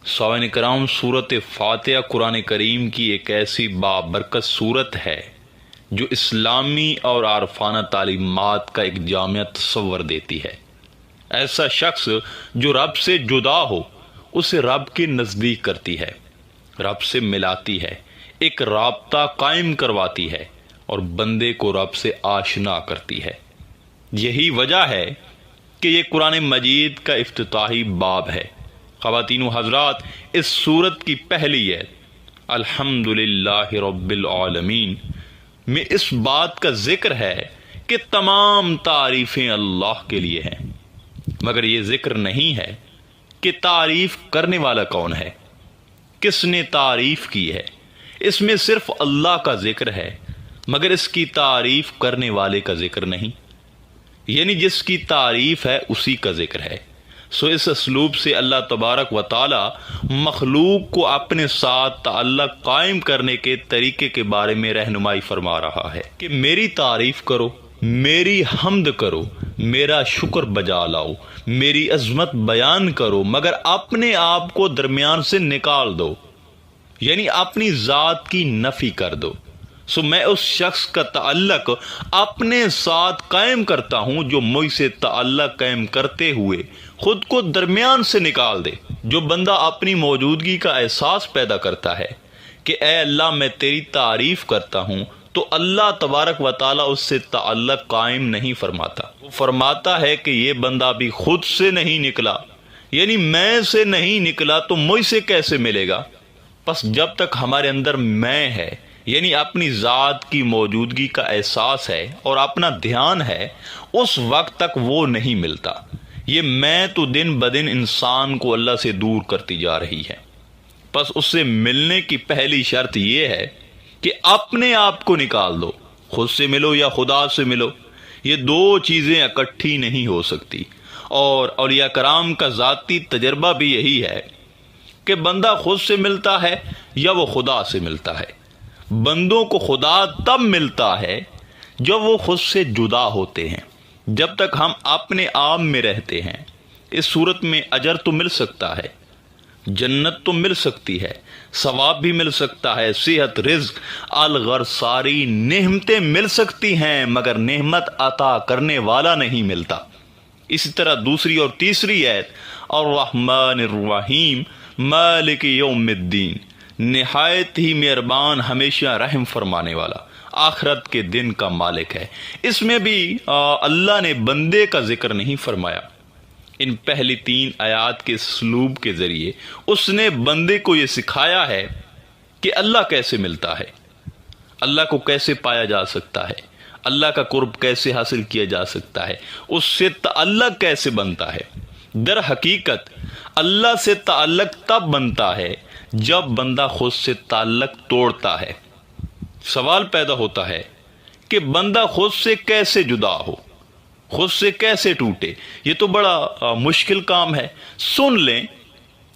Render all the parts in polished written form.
سامعین کرام، سورۃ فاتحہ قرآن کریم کی ایک ایسی بابرکت سورت ہے جو اسلامی اور عارفانہ تعلیمات کا ایک جامع تصور دیتی ہے۔ ایسا شخص جو رب سے جدا ہو اسے رب کے نزدیک کرتی ہے، رب سے ملاتی ہے، ایک رابطہ قائم کرواتی ہے اور بندے کو رب سے آشنا کرتی ہے۔ یہی وجہ ہے کہ یہ قرآن مجید کا افتتاحی باب ہے۔ خواتین و حضرات، اس سورت کی پہلی آیت الحمدللہ رب العالمین میں اس بات کا ذکر ہے کہ تمام تعریفیں اللہ کے لیے ہیں، مگر یہ ذکر نہیں ہے کہ تعریف کرنے والا کون ہے، کس نے تعریف کی ہے۔ اس میں صرف اللہ کا ذکر ہے مگر اس کی تعریف کرنے والے کا ذکر نہیں، یعنی جس کی تعریف ہے اسی کا ذکر ہے۔ سو اس اسلوب سے اللہ تبارک و تعالی مخلوق کو اپنے ساتھ تعلق قائم کرنے کے طریقے کے بارے میں رہنمائی فرما رہا ہے کہ میری تعریف کرو، میری حمد کرو، میرا شکر بجا لاؤ، میری عظمت بیان کرو، مگر اپنے آپ کو درمیان سے نکال دو، یعنی اپنی ذات کی نفی کر دو۔ سو میں اس شخص کا تعلق اپنے ساتھ قائم کرتا ہوں جو مجھ سے تعلق قائم کرتے ہوئے خود کو درمیان سے نکال دے۔ جو بندہ اپنی موجودگی کا احساس پیدا کرتا ہے کہ اے اللہ میں تیری تعریف کرتا ہوں، تو اللہ تبارک و تعالیٰ اس سے تعلق قائم نہیں فرماتا۔ وہ فرماتا ہے کہ یہ بندہ بھی خود سے نہیں نکلا، یعنی میں سے نہیں نکلا تو مجھ سے کیسے ملے گا؟ پس جب تک ہمارے اندر میں ہے، یعنی اپنی ذات کی موجودگی کا احساس ہے اور اپنا دھیان ہے، اس وقت تک وہ نہیں ملتا۔ یہ میں تو دن بدن انسان کو اللہ سے دور کرتی جا رہی ہے۔ پس اس سے ملنے کی پہلی شرط یہ ہے کہ اپنے آپ کو نکال دو، خود سے ملو یا خدا سے ملو۔ یہ دو چیزیں اکٹھی نہیں ہو سکتی، اور اولیاء کرام کا ذاتی تجربہ بھی یہی ہے کہ بندہ خود سے ملتا ہے یا وہ خدا سے ملتا ہے۔ بندوں کو خدا تب ملتا ہے جب وہ خود سے جدا ہوتے ہیں۔ جب تک ہم اپنے آپ میں رہتے ہیں، اس صورت میں اجر تو مل سکتا ہے، جنت تو مل سکتی ہے، ثواب بھی مل سکتا ہے، صحت، رزق، الغرض ساری نعمتیں مل سکتی ہیں، مگر نعمت عطا کرنے والا نہیں ملتا۔ اسی طرح دوسری اور تیسری آیت الرحمن الرحیم مالک یوم الدین، نہایت ہی مہربان، ہمیشہ رحم فرمانے والا، آخرت کے دن کا مالک ہے۔ اس میں بھی اللہ نے بندے کا ذکر نہیں فرمایا۔ ان پہلی تین آیات کے اسلوب کے ذریعے اس نے بندے کو یہ سکھایا ہے کہ اللہ کیسے ملتا ہے، اللہ کو کیسے پایا جا سکتا ہے، اللہ کا قرب کیسے حاصل کیا جا سکتا ہے، اس سے تعلق کیسے بنتا ہے۔ در حقیقت اللہ سے تعلق تب بنتا ہے جب بندہ خود سے تعلق توڑتا ہے۔ سوال پیدا ہوتا ہے کہ بندہ خود سے کیسے جدا ہو، خود سے کیسے ٹوٹے؟ یہ تو بڑا مشکل کام ہے۔ سن لیں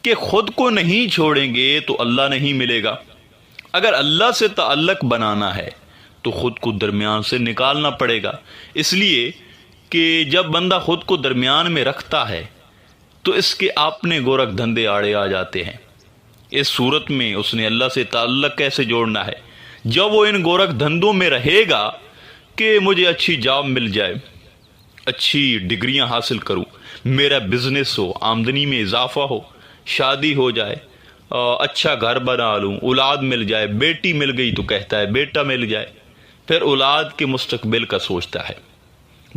کہ خود کو نہیں چھوڑیں گے تو اللہ نہیں ملے گا۔ اگر اللہ سے تعلق بنانا ہے تو خود کو درمیان سے نکالنا پڑے گا، اس لیے کہ جب بندہ خود کو درمیان میں رکھتا ہے تو اس کے اپنے گورکھ دھندے آڑے آ جاتے ہیں۔ اس صورت میں اس نے اللہ سے تعلق کیسے جوڑنا ہے؟ جب وہ ان گورکھ دھندوں میں رہے گا کہ مجھے اچھی جاب مل جائے، اچھی ڈگریاں حاصل کروں، میرا بزنس ہو، آمدنی میں اضافہ ہو، شادی ہو جائے، اچھا گھر بنا لوں، اولاد مل جائے، بیٹی مل گئی تو کہتا ہے بیٹا مل جائے، پھر اولاد کے مستقبل کا سوچتا ہے،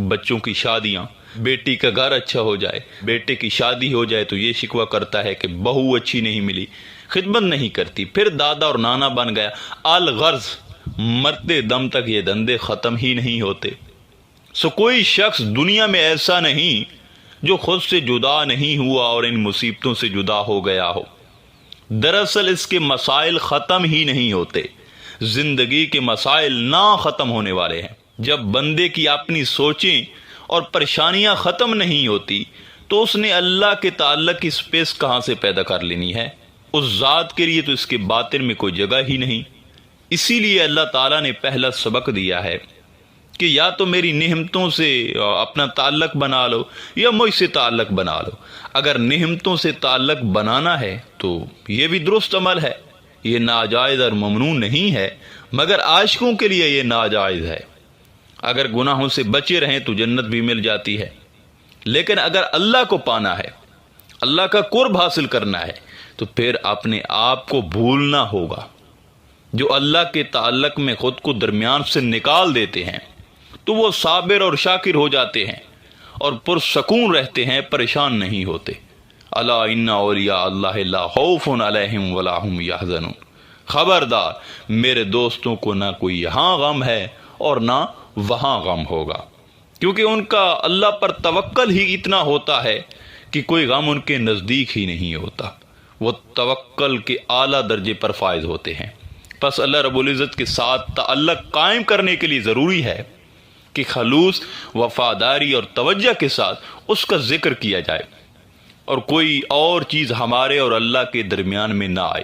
بچوں کی شادیاں، بیٹی کا گھر اچھا ہو جائے، بیٹے کی شادی ہو جائے تو یہ شکوہ کرتا ہے کہ بہو اچھی نہیں ملی، خدمت نہیں کرتی، پھر دادا اور نانا بن گیا۔ الغرض مرتے دم تک یہ دندے ختم ہی نہیں ہوتے۔ سو کوئی شخص دنیا میں ایسا نہیں جو خود سے جدا نہیں ہوا اور ان مصیبتوں سے جدا ہو گیا ہو۔ دراصل اس کے مسائل ختم ہی نہیں ہوتے، زندگی کے مسائل نہ ختم ہونے والے ہیں۔ جب بندے کی اپنی سوچیں اور پریشانیاں ختم نہیں ہوتی تو اس نے اللہ کے تعلق کی سپیس کہاں سے پیدا کر لینی ہے؟ اس ذات کے لیے تو اس کے باطن میں کوئی جگہ ہی نہیں۔ اسی لیے اللہ تعالیٰ نے پہلا سبق دیا ہے کہ یا تو میری نعمتوں سے اپنا تعلق بنا لو یا مجھ سے تعلق بنا لو۔ اگر نعمتوں سے تعلق بنانا ہے تو یہ بھی درست عمل ہے، یہ ناجائز اور ممنوع نہیں ہے، مگر عاشقوں کے لیے یہ ناجائز ہے۔ اگر گناہوں سے بچے رہیں تو جنت بھی مل جاتی ہے، لیکن اگر اللہ کو پانا ہے، اللہ کا قرب حاصل کرنا ہے، تو پھر اپنے آپ کو بھولنا ہوگا۔ جو اللہ کے تعلق میں خود کو درمیان سے نکال دیتے ہیں تو وہ صابر اور شاکر ہو جاتے ہیں اور پرسکون رہتے ہیں، پریشان نہیں ہوتے۔ الا ان اولیاء اللہ لا خوف علیہم ولا هم یحزنون، خبردار میرے دوستوں کو نہ کوئی یہاں غم ہے اور نہ وہاں غم ہوگا، کیونکہ ان کا اللہ پر توکل ہی اتنا ہوتا ہے کہ کوئی غم ان کے نزدیک ہی نہیں ہوتا، وہ توکل کے اعلیٰ درجے پر فائز ہوتے ہیں۔ پس اللہ رب العزت کے ساتھ تعلق قائم کرنے کے لیے ضروری ہے کہ خلوص، وفاداری اور توجہ کے ساتھ اس کا ذکر کیا جائے اور کوئی اور چیز ہمارے اور اللہ کے درمیان میں نہ آئے۔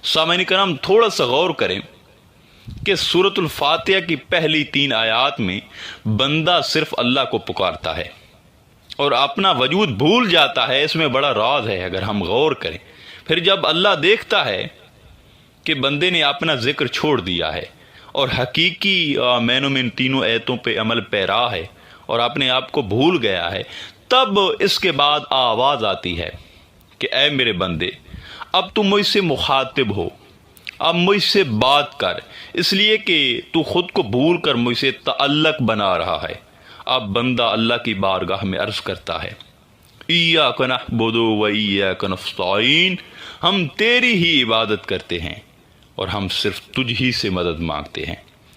سامعین کرام، تھوڑا سا غور کریں کہ سورۃ الفاتحہ کی پہلی 3 آیات میں بندہ صرف اللہ کو پکارتا ہے اور اپنا وجود بھول جاتا ہے۔ اس میں بڑا راز ہے اگر ہم غور کریں۔ پھر جب اللہ دیکھتا ہے کہ بندے نے اپنا ذکر چھوڑ دیا ہے اور حقیقی معنوں میں ان تینوں آیتوں پہ عمل پیرا ہے اور اپنے آپ کو بھول گیا ہے، تب اس کے بعد آواز آتی ہے کہ اے میرے بندے، اب تو مجھ سے مخاطب ہو، اب مجھ سے بات کر، اس لیے کہ تو خود کو بھول کر مجھ سے تعلق بنا رہا ہے۔ اب بندہ اللہ کی بارگاہ میں عرض کرتا ہے، ایاک نعبد و ایاک نستعین، ہم تیری ہی عبادت کرتے ہیں اور ہم صرف تجھ ہی سے مدد مانگتے ہیں۔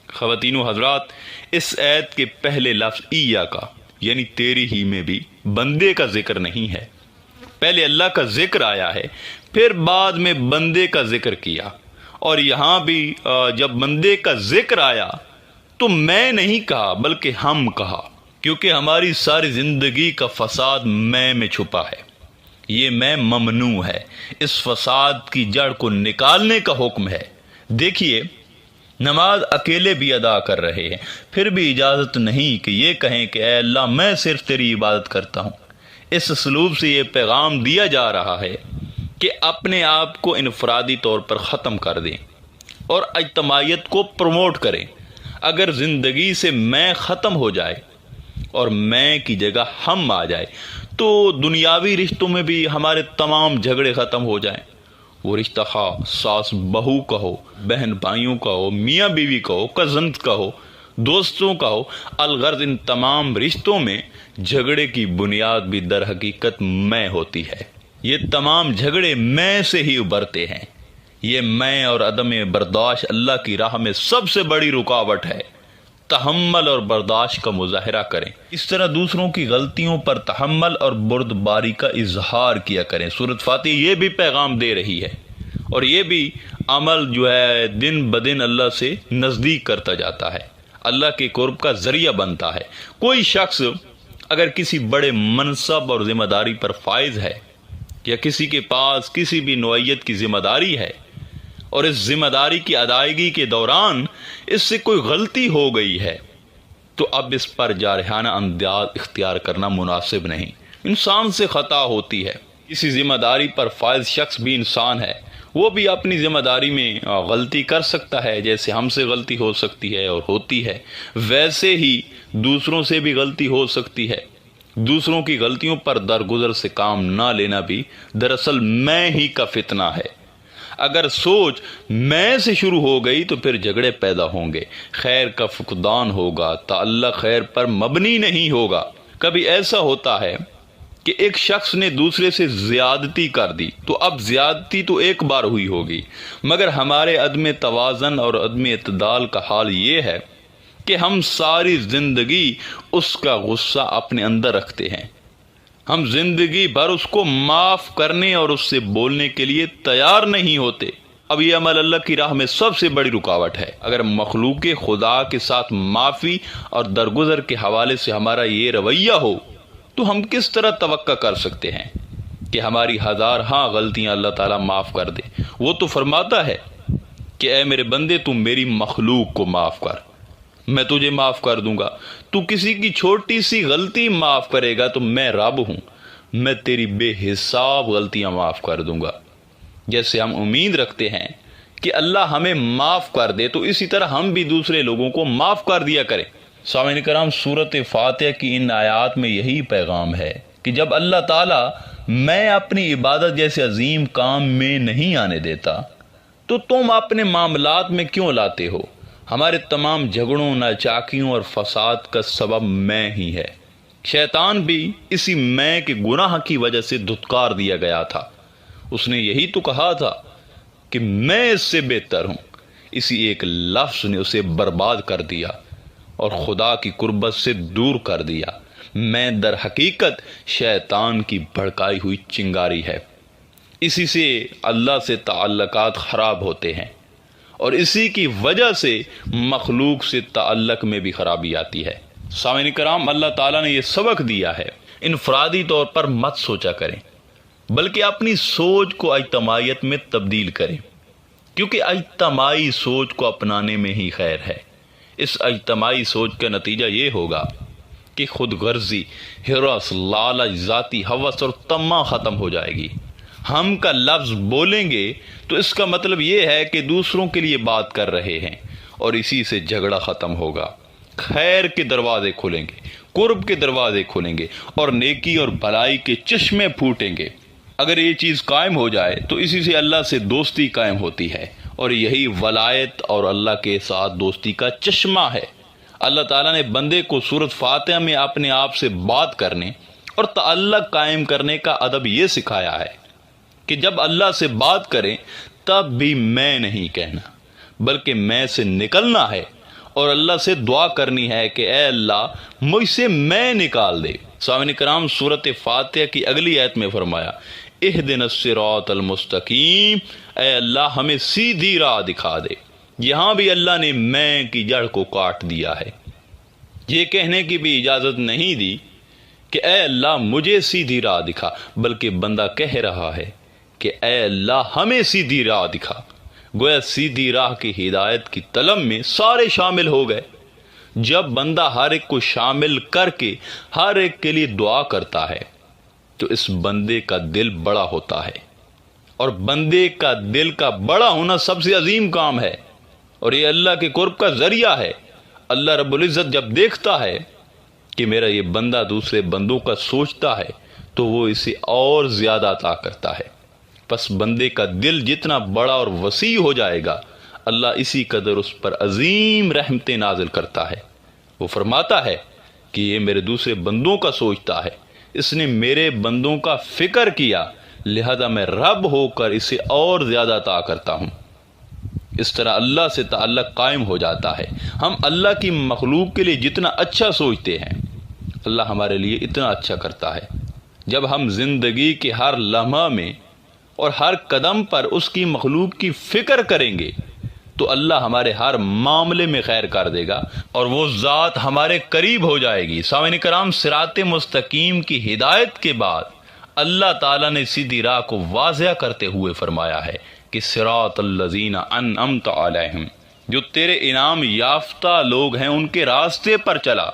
خواتین و حضرات، اس آیت کے پہلے لفظ ایاک یعنی تیری ہی میں بھی بندے کا ذکر نہیں ہے۔ پہلے اللہ کا ذکر آیا ہے، پھر بعد میں بندے کا ذکر کیا، اور یہاں بھی جب بندے کا ذکر آیا تو میں نہیں کہا بلکہ ہم کہا، کیونکہ ہماری ساری زندگی کا فساد میں چھپا ہے۔ یہ میں ممنوع ہے، اس فساد کی جڑ کو نکالنے کا حکم ہے۔ دیکھیے، نماز اکیلے بھی ادا کر رہے ہیں، پھر بھی اجازت نہیں کہ یہ کہیں کہ اے اللہ میں صرف تیری عبادت کرتا ہوں۔ اس اسلوب سے یہ پیغام دیا جا رہا ہے کہ اپنے آپ کو انفرادی طور پر ختم کر دیں اور اجتماعیت کو پروموٹ کریں۔ اگر زندگی سے میں ختم ہو جائے اور میں کی جگہ ہم آ جائے تو دنیاوی رشتوں میں بھی ہمارے تمام جھگڑے ختم ہو جائیں۔ وہ رشتہ خواہ ساس بہو کا ہو، بہن بھائیوں کا ہو، میاں بیوی کا ہو، کزنز کا ہو، دوستوں کا ہو، الغرض ان تمام رشتوں میں جھگڑے کی بنیاد بھی در حقیقت میں ہوتی ہے۔ یہ تمام جھگڑے میں سے ہی ابھرتے ہیں۔ یہ میں اور عدم برداشت اللہ کی راہ میں سب سے بڑی رکاوٹ ہے۔ تحمل اور برداشت کا مظاہرہ کریں، اس طرح دوسروں کی غلطیوں پر تحمل اور بردباری کا اظہار کیا کریں۔ سورۃ فاتحہ یہ بھی پیغام دے رہی ہے، اور یہ بھی عمل جو ہے دن بدن اللہ سے نزدیک کرتا جاتا ہے، اللہ کے قرب کا ذریعہ بنتا ہے۔ کوئی شخص اگر کسی بڑے منصب اور ذمہ داری پر فائز ہے یا کسی کے پاس کسی بھی نوعیت کی ذمہ داری ہے اور اس ذمہ داری کی ادائیگی کے دوران اس سے کوئی غلطی ہو گئی ہے، تو اب اس پر جارحانہ انداز اختیار کرنا مناسب نہیں۔ انسان سے خطا ہوتی ہے، کسی ذمہ داری پر فائز شخص بھی انسان ہے، وہ بھی اپنی ذمہ داری میں غلطی کر سکتا ہے، جیسے ہم سے غلطی ہو سکتی ہے اور ہوتی ہے، ویسے ہی دوسروں سے بھی غلطی ہو سکتی ہے۔ دوسروں کی غلطیوں پر درگزر سے کام نہ لینا بھی دراصل میں ہی کا فتنہ ہے۔ اگر سوچ میں سے شروع ہو گئی تو پھر جھگڑے پیدا ہوں گے، خیر کا فقدان ہوگا، تعلق خیر پر مبنی نہیں ہوگا۔ کبھی ایسا ہوتا ہے کہ ایک شخص نے دوسرے سے زیادتی کر دی تو اب زیادتی تو ایک بار ہوئی ہوگی، مگر ہمارے عدم توازن اور عدم اعتدال کا حال یہ ہے کہ ہم ساری زندگی اس کا غصہ اپنے اندر رکھتے ہیں۔ ہم زندگی بھر اس کو معاف کرنے اور اس سے بولنے کے لیے تیار نہیں ہوتے۔ اب یہ عمل اللہ کی راہ میں سب سے بڑی رکاوٹ ہے۔ اگر مخلوق خدا کے ساتھ معافی اور درگزر کے حوالے سے ہمارا یہ رویہ ہو تو ہم کس طرح توقع کر سکتے ہیں کہ ہماری ہزارہا غلطیاں اللہ تعالیٰ معاف کر دے؟ وہ تو فرماتا ہے کہ اے میرے بندے تم میری مخلوق کو معاف کر، میں تجھے معاف کر دوں گا، تو کسی کی چھوٹی سی غلطی معاف کرے گا تو میں رب ہوں، میں تیری بے حساب غلطیاں معاف کر دوں گا۔ جیسے ہم امید رکھتے ہیں کہ اللہ ہمیں معاف کر دے، تو اسی طرح ہم بھی دوسرے لوگوں کو معاف کر دیا کریں۔ سامعین کرام، سورۃ فاتحہ کی ان آیات میں یہی پیغام ہے کہ جب اللہ تعالیٰ میں اپنی عبادت جیسے عظیم کام میں نہیں آنے دیتا تو تم اپنے معاملات میں کیوں لاتے ہو؟ ہمارے تمام جھگڑوں، ناچاکیوں اور فساد کا سبب میں ہی ہے۔ شیطان بھی اسی میں کے گناہ کی وجہ سے دھتکار دیا گیا تھا۔ اس نے یہی تو کہا تھا کہ میں اس سے بہتر ہوں، اسی ایک لفظ نے اسے برباد کر دیا اور خدا کی قربت سے دور کر دیا۔ میں در حقیقت شیطان کی بھڑکائی ہوئی چنگاری ہے۔ اسی سے اللہ سے تعلقات خراب ہوتے ہیں اور اسی کی وجہ سے مخلوق سے تعلق میں بھی خرابی آتی ہے۔ سامعین کرام، اللہ تعالیٰ نے یہ سبق دیا ہے، انفرادی طور پر مت سوچا کریں بلکہ اپنی سوچ کو اجتماعیت میں تبدیل کریں، کیونکہ اجتماعی سوچ کو اپنانے میں ہی خیر ہے۔ اس اجتماعی سوچ کا نتیجہ یہ ہوگا کہ خود غرضی، ہرس، لالچ، ذاتی ہوس اور طمع ختم ہو جائے گی۔ ہم کا لفظ بولیں گے تو اس کا مطلب یہ ہے کہ دوسروں کے لیے بات کر رہے ہیں اور اسی سے جھگڑا ختم ہوگا۔ خیر کے دروازے کھولیں گے، قرب کے دروازے کھولیں گے اور نیکی اور بھلائی کے چشمے پھوٹیں گے۔ اگر یہ چیز قائم ہو جائے تو اسی سے اللہ سے دوستی قائم ہوتی ہے اور یہی ولایت اور اللہ کے ساتھ دوستی کا چشمہ ہے۔ اللہ تعالیٰ نے بندے کو سورۃ فاتحہ میں اپنے آپ سے بات کرنے اور تعلق قائم کرنے کا ادب یہ سکھایا ہے کہ جب اللہ سے بات کریں تب بھی میں نہیں کہنا بلکہ میں سے نکلنا ہے اور اللہ سے دعا کرنی ہے کہ اے اللہ مجھ سے میں نکال دے۔ سامعین کرام، سورۃ فاتحہ کی اگلی آیت میں فرمایا اہدنا الصراط المستقیم، اے اللہ ہمیں سیدھی راہ دکھا دے۔ یہاں بھی اللہ نے میں کی جڑ کو کاٹ دیا ہے، یہ کہنے کی بھی اجازت نہیں دی کہ اے اللہ مجھے سیدھی راہ دکھا، بلکہ بندہ کہہ رہا ہے کہ اے اللہ ہمیں سیدھی راہ دکھا۔ گویا سیدھی راہ کی ہدایت کی طلب میں سارے شامل ہو گئے۔ جب بندہ ہر ایک کو شامل کر کے ہر ایک کے لیے دعا کرتا ہے تو اس بندے کا دل بڑا ہوتا ہے، اور بندے کا دل کا بڑا ہونا سب سے عظیم کام ہے اور یہ اللہ کے قرب کا ذریعہ ہے۔ اللہ رب العزت جب دیکھتا ہے کہ میرا یہ بندہ دوسرے بندوں کا سوچتا ہے تو وہ اسے اور زیادہ عطا کرتا ہے۔ پس بندے کا دل جتنا بڑا اور وسیع ہو جائے گا، اللہ اسی قدر اس پر عظیم رحمتیں نازل کرتا ہے۔ وہ فرماتا ہے کہ یہ میرے دوسرے بندوں کا سوچتا ہے، اس نے میرے بندوں کا فکر کیا، لہذا میں رب ہو کر اسے اور زیادہ عطا کرتا ہوں۔ اس طرح اللہ سے تعلق قائم ہو جاتا ہے۔ ہم اللہ کی مخلوق کے لیے جتنا اچھا سوچتے ہیں، اللہ ہمارے لیے اتنا اچھا کرتا ہے۔ جب ہم زندگی کے ہر لمحہ میں اور ہر قدم پر اس کی مخلوق کی فکر کریں گے تو اللہ ہمارے ہر معاملے میں خیر کر دے گا اور وہ ذات ہمارے قریب ہو جائے گی۔ سامعین کرام، صراط مستقیم کی ہدایت کے بعد اللہ تعالیٰ نے سیدھی راہ کو واضح کرتے ہوئے فرمایا ہے کہ صراط الذین انعمت علیہم، جو تیرے انعام یافتہ لوگ ہیں ان کے راستے پر چلا،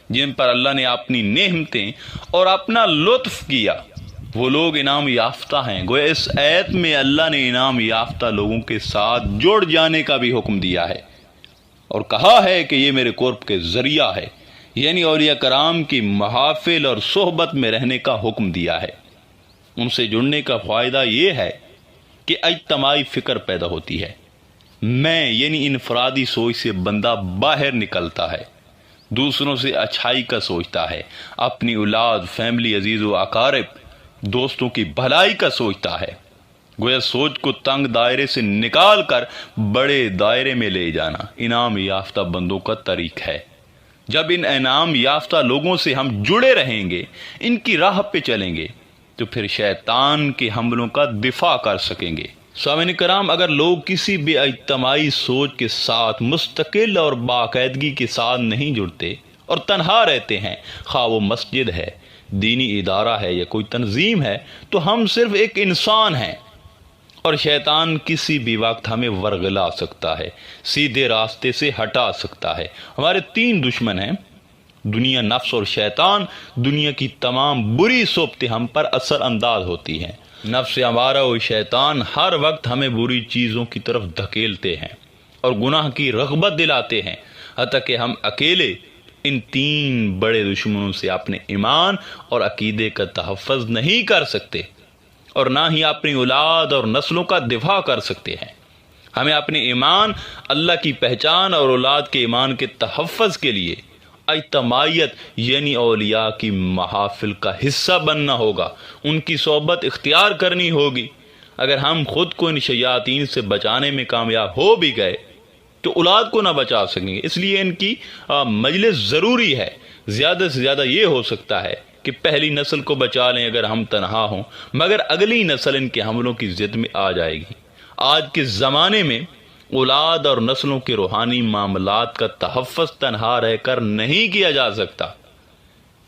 جن پر اللہ نے اپنی نعمتیں اور اپنا لطف کیا، وہ لوگ انعام یافتہ ہیں۔ گویا اس آیت میں اللہ نے انعام یافتہ لوگوں کے ساتھ جڑ جانے کا بھی حکم دیا ہے اور کہا ہے کہ یہ میرے قرب کے ذریعہ ہے، یعنی اولیاء کرام کی محافل اور صحبت میں رہنے کا حکم دیا ہے۔ ان سے جڑنے کا فائدہ یہ ہے کہ اجتماعی فکر پیدا ہوتی ہے۔ میں یعنی انفرادی سوچ سے بندہ باہر نکلتا ہے، دوسروں سے اچھائی کا سوچتا ہے، اپنی اولاد، فیملی، عزیز و اقارب، دوستوں کی بھلائی کا سوچتا ہے۔ گویا سوچ کو تنگ دائرے سے نکال کر بڑے دائرے میں لے جانا انعام یافتہ بندوں کا طریق ہے۔ جب ان انعام یافتہ لوگوں سے ہم جڑے رہیں گے، ان کی راہ پہ چلیں گے، تو پھر شیطان کے حملوں کا دفاع کر سکیں گے۔ سامعین کرام، اگر لوگ کسی بھی اجتماعی سوچ کے ساتھ مستقل اور باقاعدگی کے ساتھ نہیں جڑتے اور تنہا رہتے ہیں، خواہ وہ مسجد ہے، دینی ادارہ ہے یا کوئی تنظیم ہے، تو ہم صرف ایک انسان ہیں اور شیطان کسی بھی وقت ہمیں ورغلا سکتا ہے، سیدھے راستے سے ہٹا سکتا ہے۔ ہمارے 3 دشمن ہیں، دنیا، نفس اور شیطان۔ دنیا کی تمام بری صحبتیں ہم پر اثر انداز ہوتی ہیں۔ نفس ہمارا اور شیطان ہر وقت ہمیں بری چیزوں کی طرف دھکیلتے ہیں اور گناہ کی رغبت دلاتے ہیں، حتیٰ کہ ہم اکیلے ان 3 بڑے دشمنوں سے اپنے ایمان اور عقیدے کا تحفظ نہیں کر سکتے، اور نہ ہی اپنی اولاد اور نسلوں کا دفاع کر سکتے ہیں۔ ہمیں اپنے ایمان، اللہ کی پہچان اور اولاد کے ایمان کے تحفظ کے لیے اجتماعیت یعنی اولیاء کی محافل کا حصہ بننا ہوگا، ان کی صحبت اختیار کرنی ہوگی۔ اگر ہم خود کو ان شیاطین سے بچانے میں کامیاب ہو بھی گئے تو اولاد کو نہ بچا سکیں گے، اس لیے ان کی مجلس ضروری ہے۔ زیادہ سے زیادہ یہ ہو سکتا ہے کہ پہلی نسل کو بچا لیں اگر ہم تنہا ہوں، مگر اگلی نسل ان کے حملوں کی زد میں آ جائے گی۔ آج کے زمانے میں اولاد اور نسلوں کے روحانی معاملات کا تحفظ تنہا رہ کر نہیں کیا جا سکتا،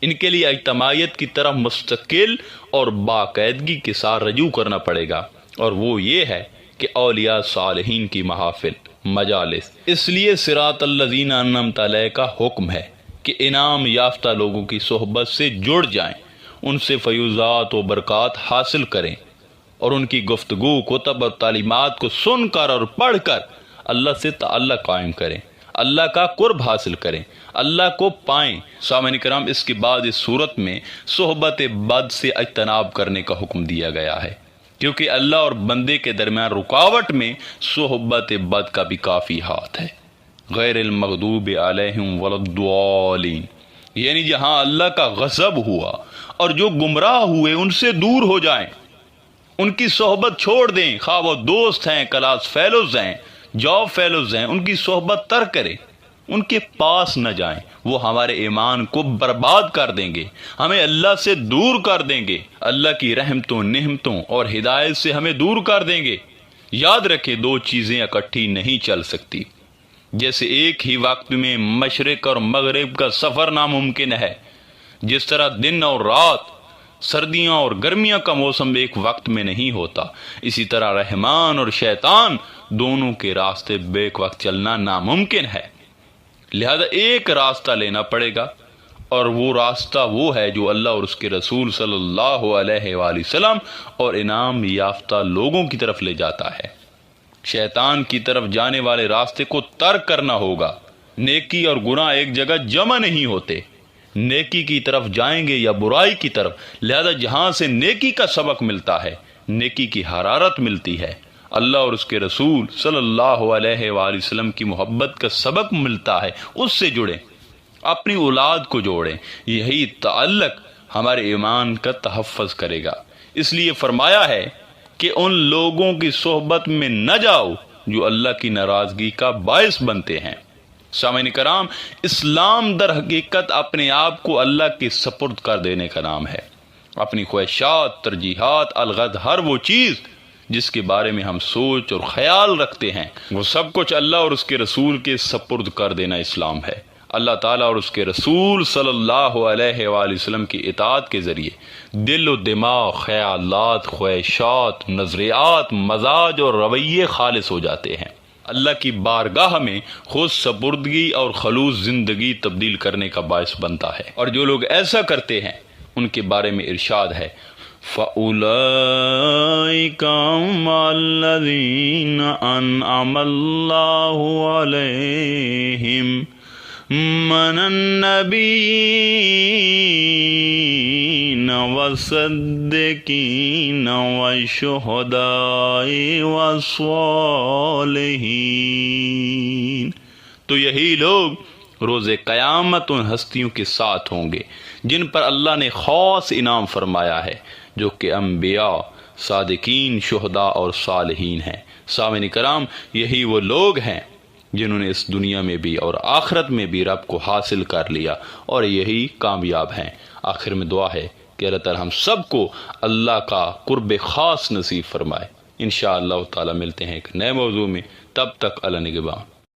ان کے لیے اجتماعیت کی طرف مستقل اور باقاعدگی کے ساتھ رجوع کرنا پڑے گا، اور وہ یہ ہے کہ اولیاء صالحین کی محافل، مجالس۔ اس لیے صراط الذین انعمت علیہم کا حکم ہے کہ انعام یافتہ لوگوں کی صحبت سے جڑ جائیں، ان سے فیوزات و برکات حاصل کریں، اور ان کی گفتگو، کتب اور تعلیمات کو سن کر اور پڑھ کر اللہ سے تعلق قائم کریں، اللہ کا قرب حاصل کریں، اللہ کو پائیں۔ سامعین کرام، اس کے بعد اس صورت میں صحبت بد سے اجتناب کرنے کا حکم دیا گیا ہے، کیونکہ اللہ اور بندے کے درمیان رکاوٹ میں صحبت بد کا بھی کافی ہاتھ ہے۔ غیر المغضوب علیہم ولا الضالین، یعنی جہاں اللہ کا غضب ہوا اور جو گمراہ ہوئے ان سے دور ہو جائیں، ان کی صحبت چھوڑ دیں، خواہ وہ دوست ہیں، کلاس فیلوز ہیں، جاب فیلوز ہیں، ان کی صحبت ترک کریں، ان کے پاس نہ جائیں، وہ ہمارے ایمان کو برباد کر دیں گے، ہمیں اللہ سے دور کر دیں گے، اللہ کی رحمتوں، نعمتوں اور ہدایت سے ہمیں دور کر دیں گے۔ یاد رکھیں، 2 چیزیں اکٹھی نہیں چل سکتی۔ جیسے ایک ہی وقت میں مشرق اور مغرب کا سفر ناممکن ہے، جس طرح دن اور رات، سردیاں اور گرمیاں کا موسم ایک وقت میں نہیں ہوتا، اسی طرح رحمان اور شیطان دونوں کے راستے بیک وقت چلنا ناممکن ہے۔ لہذا ایک راستہ لینا پڑے گا، اور وہ راستہ وہ ہے جو اللہ اور اس کے رسول صلی اللہ علیہ وآلہ وسلم اور انعام یافتہ لوگوں کی طرف لے جاتا ہے۔ شیطان کی طرف جانے والے راستے کو ترک کرنا ہوگا۔ نیکی اور گناہ ایک جگہ جمع نہیں ہوتے، نیکی کی طرف جائیں گے یا برائی کی طرف، لہذا جہاں سے نیکی کا سبق ملتا ہے، نیکی کی حرارت ملتی ہے، اللہ اور اس کے رسول صلی اللہ علیہ وآلہ وسلم کی محبت کا سبق ملتا ہے، اس سے جڑیں، اپنی اولاد کو جوڑیں۔ یہی تعلق ہمارے ایمان کا تحفظ کرے گا۔ اس لیے فرمایا ہے کہ ان لوگوں کی صحبت میں نہ جاؤ جو اللہ کی ناراضگی کا باعث بنتے ہیں۔ سامعین کرام، اسلام در حقیقت اپنے آپ کو اللہ کے سپرد کر دینے کا نام ہے۔ اپنی خواہشات، ترجیحات، الغرض ہر وہ چیز جس کے بارے میں ہم سوچ اور خیال رکھتے ہیں، وہ سب کچھ اللہ اور اس کے رسول کے سپرد کر دینا اسلام ہے۔ اللہ تعالیٰ اور اس کے رسول صلی اللہ علیہ وآلہ وسلم کی اطاعت کے ذریعے دل و دماغ، خیالات، خواہشات، نظریات، مزاج اور رویے خالص ہو جاتے ہیں۔ اللہ کی بارگاہ میں خود سپردگی اور خلوص زندگی تبدیل کرنے کا باعث بنتا ہے، اور جو لوگ ایسا کرتے ہیں ان کے بارے میں ارشاد ہے، فَأُولَئِكَ مَعَ الَّذِينَ أَنْعَمَ اللَّهُ عَلَيْهِمْ مِنَ النَّبِيِّينَ وَالصِّدِّيقِينَ وَالشُّهَدَاءِ وَالصَّالِحِينَ۔ تو یہی لوگ روز قیامت ان ہستیوں کے ساتھ ہوں گے جن پر اللہ نے خاص انعام فرمایا ہے، جو کہ انبیاء، صادقین، شہداء اور صالحین ہیں۔ سامعین کرام، یہی وہ لوگ ہیں جنہوں نے اس دنیا میں بھی اور آخرت میں بھی رب کو حاصل کر لیا، اور یہی کامیاب ہیں۔ آخر میں دعا ہے کہ اللہ تعالی ہم سب کو اللہ کا قرب خاص نصیب فرمائے۔ انشاءاللہ تعالی ملتے ہیں ایک نئے موضوع میں، تب تک اللہ نگہبان۔